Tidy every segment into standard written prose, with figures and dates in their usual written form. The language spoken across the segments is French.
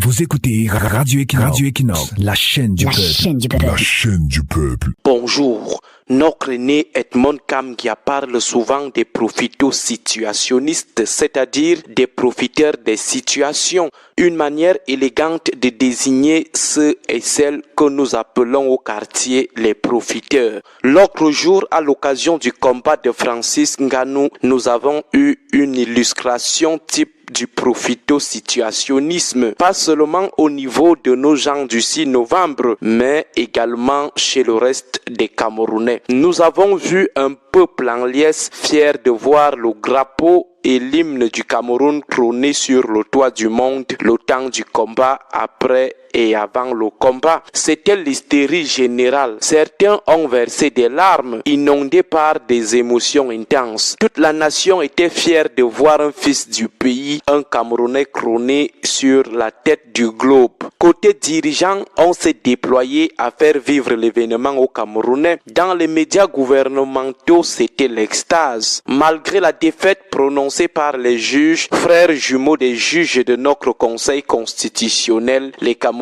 Vous écoutez Radio Equinox, la chaîne du peuple. La chaîne du peuple. Bonjour. Notre aîné Edmond Kamgia parle souvent des profito-situationnistes, c'est-à-dire des profiteurs des situations, une manière élégante de désigner ceux et celles que nous appelons au quartier les profiteurs. L'autre jour, à l'occasion du combat de Francis Ngannou, nous avons eu une illustration type du profito-situationnisme, pas seulement au niveau de nos gens du 6 novembre, mais également chez le reste des Camerounais. Nous avons vu un peuple en liesse fier de voir le drapeau et l'hymne du Cameroun trôner sur le toit du monde le temps du combat, après et avant le combat. C'était l'hystérie générale. Certains ont versé des larmes, inondés par des émotions intenses. Toute la nation était fière de voir un fils du pays, un Camerounais trôner sur la tête du globe. Côté dirigeant, on s'est déployé à faire vivre l'événement aux Camerounais. Dans les médias gouvernementaux, c'était l'extase. Malgré la défaite prononcée par les juges, frères jumeaux des juges de notre Conseil constitutionnel, les Camerounais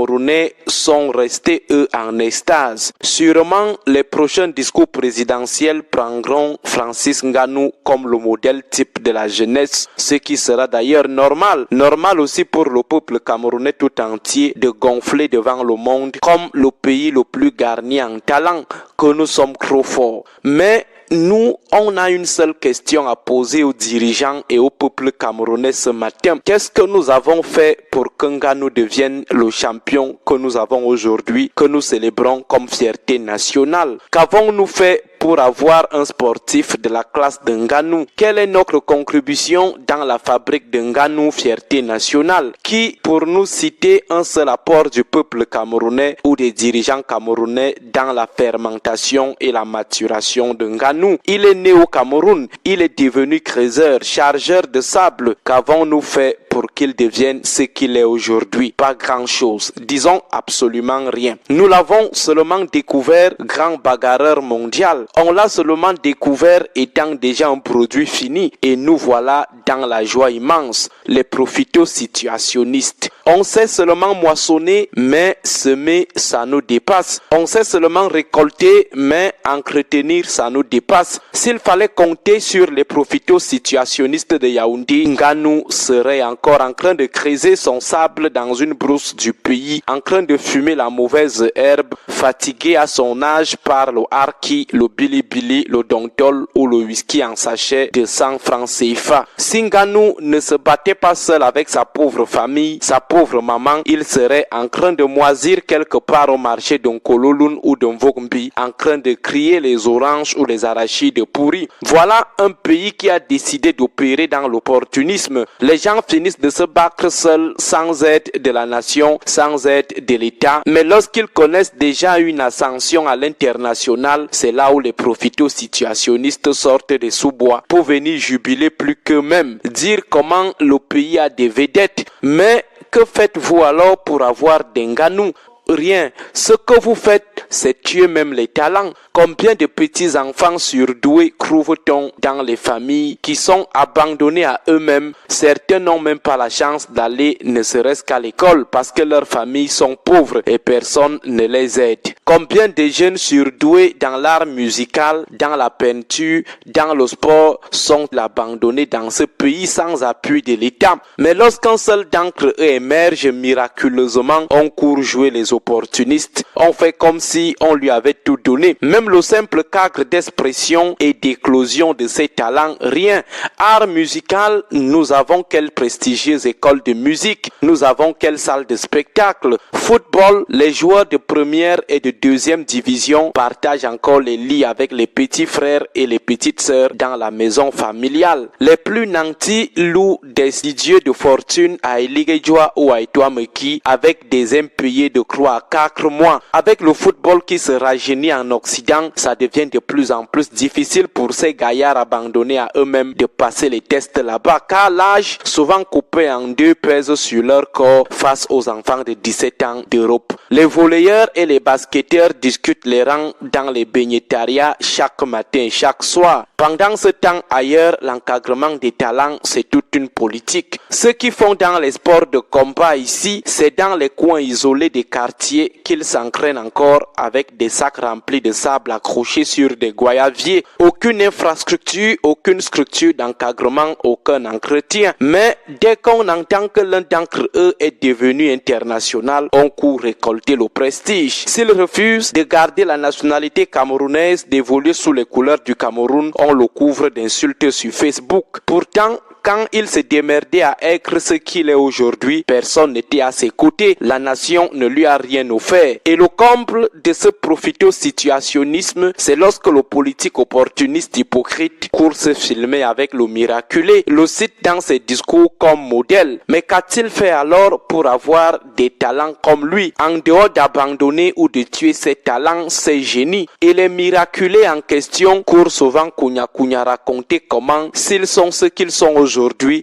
sont restés eux en extase. Sûrement, les prochains discours présidentiels prendront Francis Ngannou comme le modèle type de la jeunesse, ce qui sera d'ailleurs normal. Normal aussi pour le peuple camerounais tout entier de gonfler devant le monde comme le pays le plus garni en talent, que nous sommes trop forts. Mais nous, on a une seule question à poser aux dirigeants et au peuple camerounais ce matin. Qu'est-ce que nous avons fait pour que Ngannou devienne le champion que nous avons aujourd'hui, que nous célébrons comme fierté nationale? Qu'avons-nous fait pour avoir un sportif de la classe de Ngannou? Quelle est notre contribution dans la fabrique de Ngannou, fierté nationale? Qui, pour nous citer un seul apport du peuple camerounais ou des dirigeants camerounais dans la fermentation et la maturation de Ngannou? Il est né au Cameroun, il est devenu creuseur, chargeur de sable. Qu'avons-nous fait pour qu'il devienne ce qu'il est aujourd'hui? Pas grand-chose, disons absolument rien. Nous l'avons seulement découvert grand bagarreur mondial. On l'a seulement découvert étant déjà un produit fini et nous voilà dans la joie immense, les profito-situationnistes. On sait seulement moissonner, mais semer, ça nous dépasse. On sait seulement récolter, mais entretenir, ça nous dépasse. S'il fallait compter sur les profito-situationnistes de Yaoundé, Ngannou serait encore en train de creuser son sable dans une brousse du pays, en train de fumer la mauvaise herbe, fatigué à son âge par le harki, le bilibili, le dontol ou le whisky en sachet de 100 francs CFA. Si Ngannou ne se battait pas seul avec sa pauvre famille, sa pauvre maman, il serait en train de moisir quelque part au marché d'un Kololun ou d'un Vogmbi, en train de crier les oranges ou les arachides pourris. Voilà un pays qui a décidé d'opérer dans l'opportunisme. Les gens finissent de se battre seuls, sans aide de la nation, sans aide de l'État. Mais lorsqu'ils connaissent déjà une ascension à l'international, c'est là où les profito-situationnistes sortent des sous-bois pour venir jubiler plus qu'eux-mêmes, dire comment le pays a des vedettes. Mais que faites-vous alors pour avoir des Ngannou? Rien. Ce que vous faites, c'est tuer même les talents. Combien de petits enfants surdoués trouve-t-on dans les familles qui sont abandonnés à eux-mêmes? Certains n'ont même pas la chance d'aller ne serait-ce qu'à l'école parce que leurs familles sont pauvres et personne ne les aide. Combien de jeunes surdoués dans l'art musical, dans la peinture, dans le sport sont abandonnés dans ce pays sans appui de l'État? Mais lorsqu'un seul d'entre eux émerge miraculeusement, on court jouer les opportunistes. On fait comme si on lui avait tout donné. Même le simple cadre d'expression et d'éclosion de ses talents, rien. Art musical, nous avons quelle prestigieuse école de musique, nous avons quelle salle de spectacle. Football, les joueurs de première et de deuxième division partagent encore les lits avec les petits frères et les petites sœurs dans la maison familiale. Les plus nantis louent des idiots de fortune à Eligejwa ou à Etoameki avec des impayés de croix 3 à 4 mois. Avec le football qui se rajeunit en Occident, ça devient de plus en plus difficile pour ces gaillards abandonnés à eux-mêmes de passer les tests là-bas, car l'âge, souvent coupé en deux, pèse sur leur corps face aux enfants de 17 ans d'Europe. Les volleyeurs et les basketteurs discutent les rangs dans les baignetariats chaque matin et chaque soir. Pendant ce temps ailleurs, l'encadrement des talents, c'est toute une politique. Ceux qui font dans les sports de combat ici, c'est dans les coins isolés des quartiers qu'ils s'entraînent encore avec des sacs remplis de sable accrochés sur des goyaviers. Aucune infrastructure, aucune structure d'encadrement, aucun entretien. Mais dès qu'on entend que l'un d'entre eux est devenu international, on court récolter le prestige. S'ils refusent de garder la nationalité camerounaise, d'évoluer sous les couleurs du Cameroun, on le couvre d'insultes sur Facebook. Pourtant, quand il s'est démerdé à être ce qu'il est aujourd'hui, personne n'était à ses côtés. La nation ne lui a rien offert. Et le comble de ce profito-situationnisme, c'est lorsque le politique opportuniste hypocrite court se filmer avec le miraculé, le cite dans ses discours comme modèle. Mais qu'a-t-il fait alors pour avoir des talents comme lui, en dehors d'abandonner ou de tuer ses talents, ses génies? Et les miraculés en question courent souvent Kounya raconter comment, s'ils sont ce qu'ils sont aujourd'hui,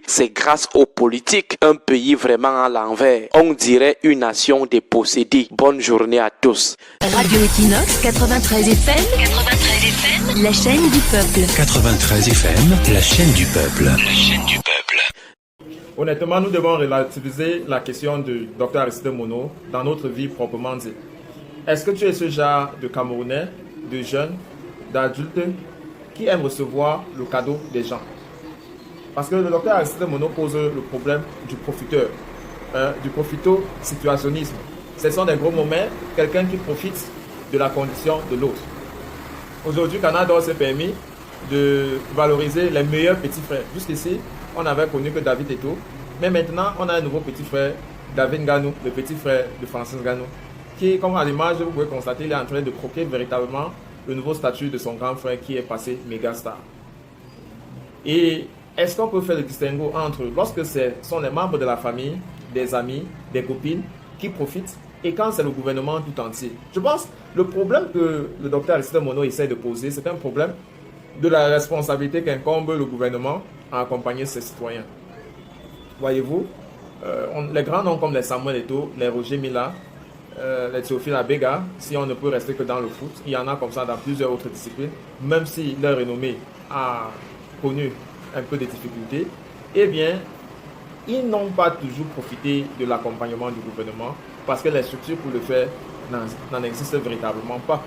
c'est grâce aux politiques. Un pays vraiment à l'envers. On dirait une nation dépossédée. Bonne journée à tous. Radio Equinox 93 FM, 93 FM, la chaîne du peuple. 93 FM, la chaîne du peuple. La chaîne du peuple. Honnêtement, nous devons relativiser la question du Dr Aristide Mono dans notre vie proprement dit. Est-ce que tu es ce genre de Camerounais, de jeunes, d'adultes qui aiment recevoir le cadeau des gens? Parce que le docteur Aristide Mono pose le problème du profiteur, du profito-situationnisme. Ce sont des gros moments, quelqu'un qui profite de la condition de l'autre. Aujourd'hui, Canada s'est permis de valoriser les meilleurs petits frères. Jusqu'ici, on n'avait connu que David Eto'o, mais maintenant, on a un nouveau petit frère, David Nganou, le petit frère de Francis Nganou, qui, comme à l'image, vous pouvez constater, il est en train de croquer véritablement le nouveau statut de son grand frère qui est passé méga star. Et est-ce qu'on peut faire le distinguo entre lorsque ce sont les membres de la famille, des amis, des copines qui profitent et quand c'est le gouvernement tout entier? Je pense que le problème que le docteur Aristide Mono essaie de poser, c'est un problème de la responsabilité qu'incombe le gouvernement à accompagner ses citoyens. Voyez-vous, les grands noms comme les Samuel Eto'o, les Roger Mila, les Théophile Abega, si on ne peut rester que dans le foot, il y en a comme ça dans plusieurs autres disciplines, même si leur renommée a connu un peu de difficultés, eh bien, ils n'ont pas toujours profité de l'accompagnement du gouvernement parce que les structures pour le faire n'en existent véritablement pas.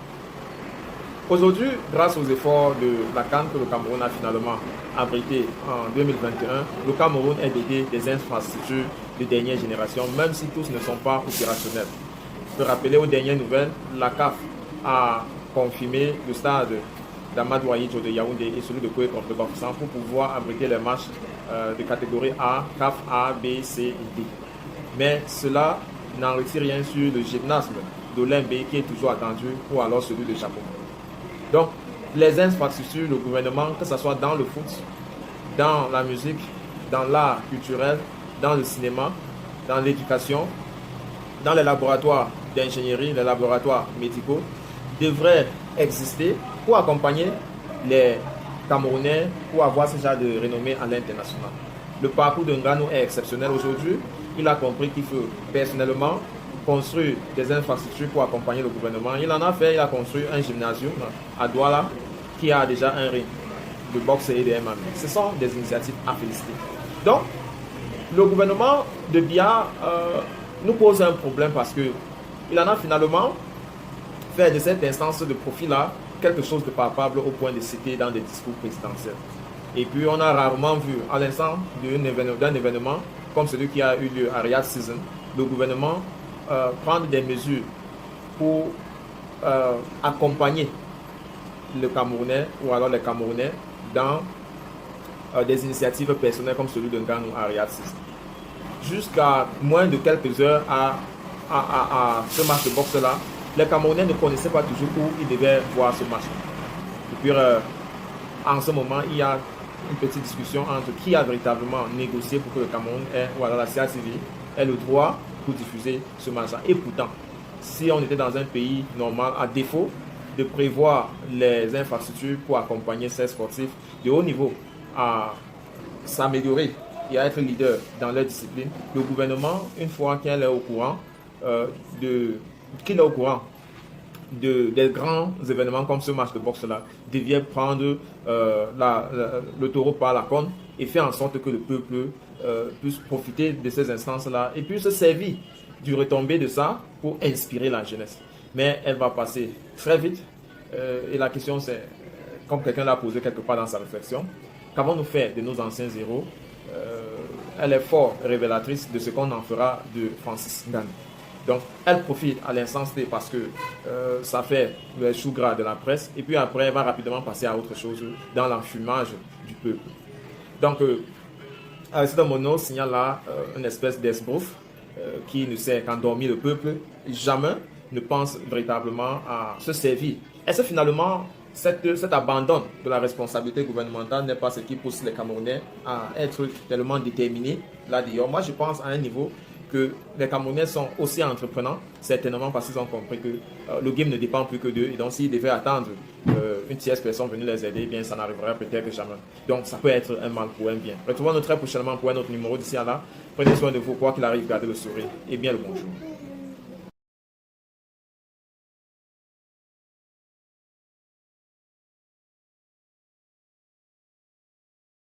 Aujourd'hui, grâce aux efforts de la CAN que le Cameroun a finalement abrité en 2021, le Cameroun est doté des infrastructures de dernière génération, même si tous ne sont pas opérationnels. Je peux rappeler aux dernières nouvelles, la CAF a confirmé le stade d'Amadou Ahidjo de Yaoundé et celui de Koué contre le Bafoussam pour pouvoir abriter les matchs de catégorie A, CAF A, B, C et D. Mais cela n'en retire rien sur le gymnasme d'Olymbe qui est toujours attendu ou alors celui de Chapeau. Donc, les infrastructures, le gouvernement, que ce soit dans le foot, dans la musique, dans l'art culturel, dans le cinéma, dans l'éducation, dans les laboratoires d'ingénierie, les laboratoires médicaux, devraient exister pour accompagner les Camerounais pour avoir ce genre de renommée à l'international. Le parcours de Nganou est exceptionnel aujourd'hui. Il a compris qu'il faut personnellement construire des infrastructures pour accompagner le gouvernement. Il en a fait, il a construit un gymnasium à Douala qui a déjà un ring de boxe et de MMA. Ce sont des initiatives à féliciter. Donc, le gouvernement de Biya nous pose un problème parce qu'il en a finalement fait de cette instance de profit-là quelque chose de palpable au point de citer dans des discours présidentiels. Et puis on a rarement vu, à l'instant d'un événement comme celui qui a eu lieu à Riyadh Season, le gouvernement prendre des mesures pour accompagner le Camerounais ou alors les Camerounais dans des initiatives personnelles comme celui de Nganou à Riyadh Season. Jusqu'à moins de quelques heures à ce match de boxe-là, les Camerounais ne connaissaient pas toujours où ils devaient voir ce match. Et puis, en ce moment, il y a une petite discussion entre qui a véritablement négocié pour que le Cameroun ait, ou alors la CATV ait le droit pour diffuser ce match-là. Et pourtant, si on était dans un pays normal, à défaut de prévoir les infrastructures pour accompagner ces sportifs de haut niveau à s'améliorer et à être leader dans leur discipline, le gouvernement, une fois qu'il est au courant, des grands événements comme ce match de boxe-là, devient prendre le taureau par la corne et faire en sorte que le peuple puisse profiter de ces instances-là et puisse se servir du retombé de ça pour inspirer la jeunesse. Mais elle va passer très vite et la question c'est, comme quelqu'un l'a posé quelque part dans sa réflexion, qu'avons-nous fait de nos anciens héros? Elle est fort révélatrice de ce qu'on en fera de Francis Ngannou. Donc, elle profite à l'instant T parce que ça fait le chou gras de la presse. Et puis après, elle va rapidement passer à autre chose dans l'enfumage du peuple. Donc, Aristide Mono signale là une espèce d'esbrouf qui ne sait qu'endormir le peuple. Jamais ne pense véritablement à se servir. Est-ce que finalement, cet abandon de la responsabilité gouvernementale n'est pas ce qui pousse les Camerounais à être tellement déterminés là-dedans? Moi, je pense à un niveau que les Camerounais sont aussi entreprenants, certainement parce qu'ils ont compris que le game ne dépend plus que d'eux. Et donc, s'ils devaient attendre une tierce personne venue les aider, eh bien, ça n'arriverait peut-être jamais. Donc, ça peut être un mal pour un bien. Retrouvons-nous très prochainement pour un autre numéro d'ici à là. Prenez soin de vous, quoi qu'il arrive, gardez le sourire et bien le bonjour.